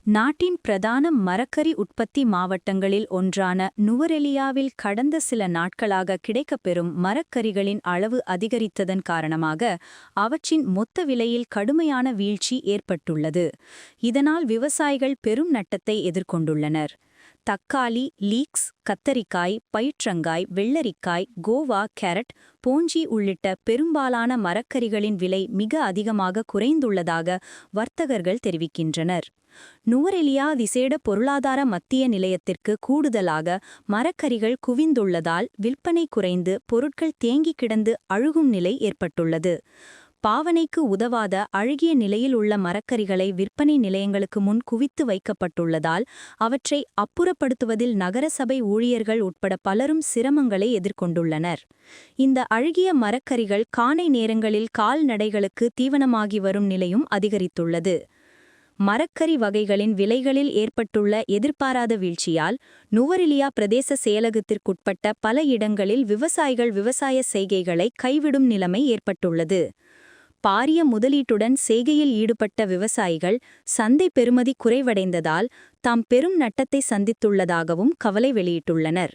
நாட்டின் பிரதான மரக்கறி உற்பத்தி மாவட்டங்களில் ஒன்றான நுவரெலியாவில் கடந்த சில நாட்களாக கிடைக்கப்பெறும் மரக்கறிகளின் அளவு அதிகரித்ததன் காரணமாக அவற்றின் மொத்த விலையில் கடுமையான வீழ்ச்சி ஏற்பட்டுள்ளது. இதனால் விவசாயிகள் பெரும் நட்டத்தை எதிர்கொண்டுள்ளனர். தக்காளி, லீக்ஸ், கத்தரிக்காய், பயிற்றங்காய், வெள்ளரிக்காய், கோவா, கேரட், போஞ்சி உள்ளிட்ட பெரும்பாலான மரக்கறிகளின் விலை மிக அதிகமாக குறைந்துள்ளதாக வர்த்தகர்கள் தெரிவிக்கின்றனர். நுவரெலியா விசேட பொருளாதார மத்திய நிலையத்திற்கு கூடுதலாக மரக்கறிகள் குவிந்துள்ளதால் விற்பனை குறைந்து பொருட்கள் தேங்கி கிடந்து அழுகும் நிலை ஏற்பட்டுள்ளது. பாவனைக்கு உதவாத அழுகிய நிலையில் உள்ள மரக்கறிகளை விற்பனை நிலையங்களுக்கு முன் குவித்து வைக்கப்பட்டுள்ளதால் அவற்றை அப்புறப்படுத்துவதில் நகரசபை ஊழியர்கள் உட்பட பலரும் சிரமங்களை எதிர்கொண்டுள்ளனர். இந்த அழுகிய மரக்கறிகள் காலை நேரங்களில் கால்நடைகளுக்கு தீவனமாகி வரும் நிலையும் அதிகரித்துள்ளது. மரக்கறி வகைகளின் விலைகளில் ஏற்பட்டுள்ள எதிர்பாராத வீழ்ச்சியால் நுவரெலியா பிரதேச செயலகத்திற்குட்பட்ட பல இடங்களில் விவசாயிகள் விவசாய செய்கைகளை கைவிடும் நிலைமை ஏற்பட்டுள்ளது. பாரிய முதலீட்டுடன் செய்கையில் ஈடுபட்ட விவசாயிகள் சந்தை பெறுமதி குறைவடைந்ததால் தாம் பெரும் நட்டத்தை சந்தித்துள்ளதாகவும் கவலை வெளியிட்டுள்ளனர்.